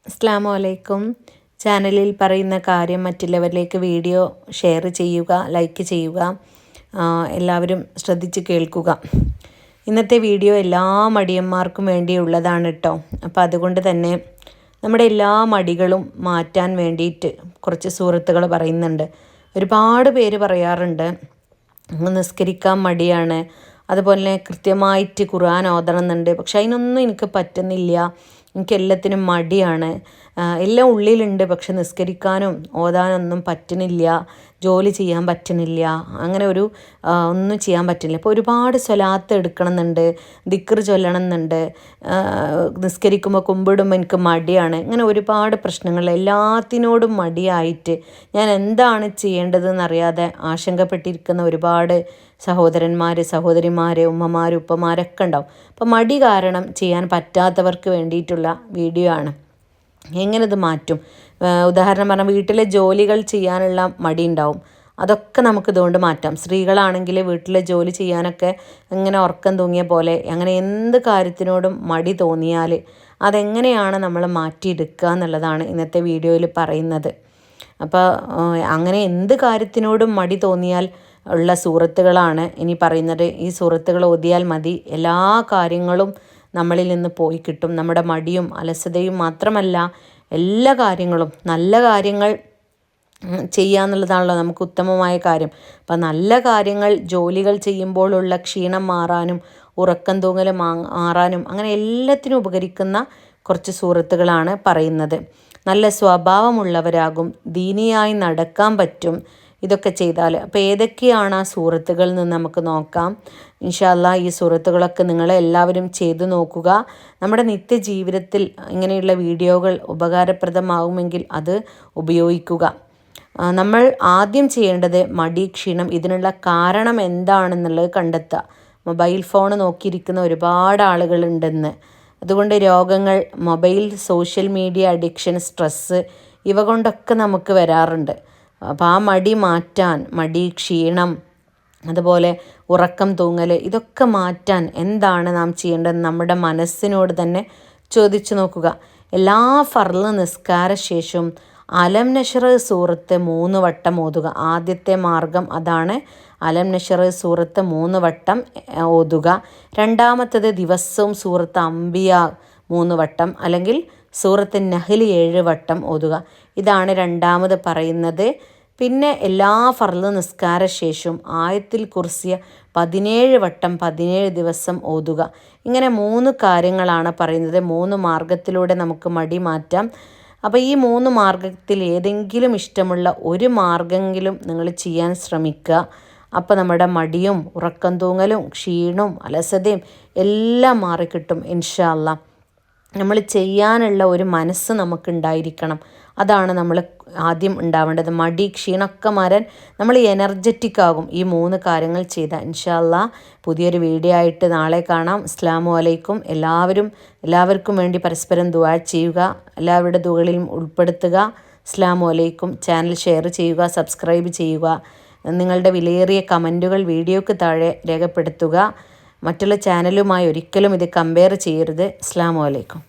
അസ്സലാമു അലൈക്കും. ചാനലിൽ പറയുന്ന കാര്യം മറ്റുള്ളവരിലേക്ക് വീഡിയോ ഷെയർ ചെയ്യുക, ലൈക്ക് ചെയ്യുക. എല്ലാവരും ശ്രദ്ധിച്ച് കേൾക്കുക. ഇന്നത്തെ വീഡിയോ എല്ലാ മടിയന്മാർക്കും വേണ്ടിയുള്ളതാണ് കേട്ടോ. അപ്പോൾ അതുകൊണ്ട് തന്നെ നമ്മുടെ എല്ലാ മടികളും മാറ്റാൻ വേണ്ടിയിട്ട് കുറച്ച് സൂറത്തുകൾ പറയുന്നുണ്ട്. ഒരുപാട് പേര് പറയാറുണ്ട് നിസ്കരിക്കാൻ മടിയാണ്, അതുപോലെ കൃത്യമായിട്ട് ഖുർആൻ ഓതണമെന്നുണ്ട്, പക്ഷെ അതിനൊന്നും എനിക്ക് പറ്റുന്നില്ല, എനിക്ക് എല്ലാത്തിനും മടിയാണ്, എല്ലാം ഉള്ളിലുണ്ട് പക്ഷെ നിസ്കരിക്കാനും ഓതാനൊന്നും പറ്റുന്നില്ല, ജോലി ചെയ്യാൻ പറ്റുന്നില്ല, അങ്ങനെ ഒന്നും ചെയ്യാൻ പറ്റുന്നില്ല. അപ്പോൾ ഒരുപാട് സ്വലാത്ത് എടുക്കണമെന്നുണ്ട്, ദിക്ർ ചൊല്ലണമെന്നുണ്ട്, നിസ്കരിക്കുമ്പോൾ കുമ്പിടുമ്പോൾ എനിക്ക് മടിയാണ്, ഇങ്ങനെ ഒരുപാട് പ്രശ്നങ്ങൾ, എല്ലാത്തിനോടും മടിയായിട്ട് ഞാൻ എന്താണ് ചെയ്യേണ്ടതെന്നറിയാതെ ആശങ്കപ്പെട്ടിരിക്കുന്ന ഒരുപാട് സഹോദരന്മാർ, സഹോദരിമാർ, ഉമ്മമാർ, ഉപ്പമാരൊക്കെ ഉണ്ടാവും. അപ്പോൾ മടി കാരണം ചെയ്യാൻ പറ്റാത്തവർക്ക് വേണ്ടിയിട്ടുള്ള വീഡിയോ ആണ്. എങ്ങനെ ഇത് മാറ്റും? ഉദാഹരണം പറഞ്ഞാൽ വീട്ടിലെ ജോലികൾ ചെയ്യാനുള്ള മടി ഉണ്ടാവും, അതൊക്കെ നമുക്ക് ഇതുകൊണ്ട് മാറ്റാം. സ്ത്രീകളാണെങ്കിൽ വീട്ടിലെ ജോലി ചെയ്യാനൊക്കെ ഇങ്ങനെ ഉറക്കം തൂങ്ങിയ പോലെ, അങ്ങനെ എന്ത് കാര്യത്തിനോടും മടി തോന്നിയാൽ അതെങ്ങനെയാണ് നമ്മൾ മാറ്റിയെടുക്കുക എന്നുള്ളതാണ് ഇന്നത്തെ വീഡിയോയിൽ പറയുന്നത്. അപ്പോൾ അങ്ങനെ എന്ത് കാര്യത്തിനോടും മടി തോന്നിയാൽ ഉള്ള സൂറത്തുകളാണ് ഇനി പറയുന്നത്. ഈ സൂറത്തുകൾ ഓതിയാൽ മതി, എല്ലാ കാര്യങ്ങളും നമ്മളിൽ നിന്ന് പോയി കിട്ടും. നമ്മുടെ മടിയും അലസതയും മാത്രമല്ല, എല്ലാ കാര്യങ്ങളും, നല്ല കാര്യങ്ങൾ ചെയ്യുക എന്നുള്ളതാണല്ലോ നമുക്ക് ഉത്തമമായ കാര്യം. അപ്പം നല്ല കാര്യങ്ങൾ, ജോലികൾ ചെയ്യുമ്പോഴുള്ള ക്ഷീണം മാറാനും ഉറക്കം തൂങ്ങൽ മാറാനും അങ്ങനെ എല്ലാത്തിനും ഉപകരിക്കുന്ന കുറച്ച് സൂറത്തുകളാണ് പറയുന്നത്. നല്ല സ്വഭാവമുള്ളവരാകും, ദീനിയായി നടക്കാൻ പറ്റും ഇതൊക്കെ ചെയ്താൽ. അപ്പോൾ ഏതൊക്കെയാണ് ആ സൂറത്തുകളിൽ നിന്ന് നമുക്ക് നോക്കാം. ഇൻഷാ അല്ലാഹ് ഈ സൂറത്തുകളൊക്കെ നിങ്ങൾ എല്ലാവരും ചെയ്തു നോക്കുക. നമ്മുടെ നിത്യജീവിതത്തിൽ ഇങ്ങനെയുള്ള വീഡിയോകൾ ഉപകാരപ്രദമാകുമെങ്കിൽ അത് ഉപയോഗിക്കുക. നമ്മൾ ആദ്യം ചെയ്യേണ്ടത് മടി, ക്ഷീണം, ഇതിനുള്ള കാരണം എന്താണെന്നുള്ളത് കണ്ടെത്തുക. മൊബൈൽ ഫോൺ നോക്കിയിരിക്കുന്ന ഒരുപാട് ആളുകളുണ്ടെന്ന്, അതുകൊണ്ട് രോഗങ്ങൾ, mobile, social media addiction, stress, ഇവ കൊണ്ടൊക്കെ നമുക്ക് വരാറുണ്ട്. അപ്പോൾ ആ മടി മാറ്റാൻ, മടി, ക്ഷീണം, അതുപോലെ ഉറക്കം തൂങ്ങൽ, ഇതൊക്കെ മാറ്റാൻ എന്താണ് നാം ചെയ്യേണ്ടത്? നമ്മുടെ മനസ്സിനോട് തന്നെ ചോദിച്ചു നോക്കുക. എല്ലാ ഫർള് നിസ്കാര ശേഷവും അലം നശ്ർ സൂറത്ത് 3 വട്ടം ഓതുക. ആദ്യത്തെ മാർഗം അതാണ്, അലം നശ്ർ സൂറത്ത് 3 വട്ടം ഓതുക. രണ്ടാമത്തത് ദിവസവും സൂറത്ത് അംബിയ 3 വട്ടം അല്ലെങ്കിൽ സൂറത്ത് നഹ്ൽ 7 വട്ടം ഓതുക. ഇതാണ് രണ്ടാമത് പറയുന്നത്. പിന്നെ എല്ലാ ഫർള് നിസ്കാര ശേഷവും ആയത്തിൽ കുർസിയ 17 വട്ടം 17 ദിവസം ഓതുക. ഇങ്ങനെ 3 കാര്യങ്ങളാണ് പറയുന്നത്. 3 മാർഗത്തിലൂടെ നമുക്ക് മടി മാറ്റാം. അപ്പോൾ ഈ 3 മാർഗത്തിൽ ഏതെങ്കിലും ഇഷ്ടമുള്ള ഒരു മാർഗമെങ്കിലും നിങ്ങൾ ചെയ്യാൻ ശ്രമിക്കുക. അപ്പോൾ നമ്മുടെ മടിയും ഉറക്കം തൂങ്ങലും ക്ഷീണവും അലസതയും എല്ലാം മാറിക്കിട്ടും ഇൻഷാ അല്ലാഹ്. നമ്മൾ ചെയ്യാനുള്ള ഒരു മനസ്സ് നമുക്കുണ്ടായിരിക്കണം. അതാണ് നമ്മൾ ആദ്യം ഉണ്ടാവേണ്ടത്. മടി, ക്ഷീണമൊക്കെ മാറാൻ നമ്മൾ എനർജറ്റിക് ആകും ഈ 3 കാര്യങ്ങൾ ചെയ്താൽ. ഇൻഷാ അല്ലാഹ് പുതിയൊരു വീഡിയോ ആയിട്ട് നാളെ കാണാം. അസ്സലാമു അലൈക്കും. എല്ലാവർക്കും വേണ്ടി പരസ്പരം ദുആ ചെയ്യുക, എല്ലാവരുടെ ദുആകളിലും ഉൾപ്പെടുത്തുക. അസ്സലാമു അലൈക്കും. ചാനൽ ഷെയർ ചെയ്യുക, സബ്സ്ക്രൈബ് ചെയ്യുക. നിങ്ങളുടെ വിലയേറിയ കമൻറ്റുകൾ വീഡിയോക്ക് താഴെ രേഖപ്പെടുത്തുക. മറ്റുള്ള ചാനലുമായി ഒരിക്കലും ഇത് കമ്പയർ ചെയ്യരുത്. അസ്സലാമു അലൈക്കും.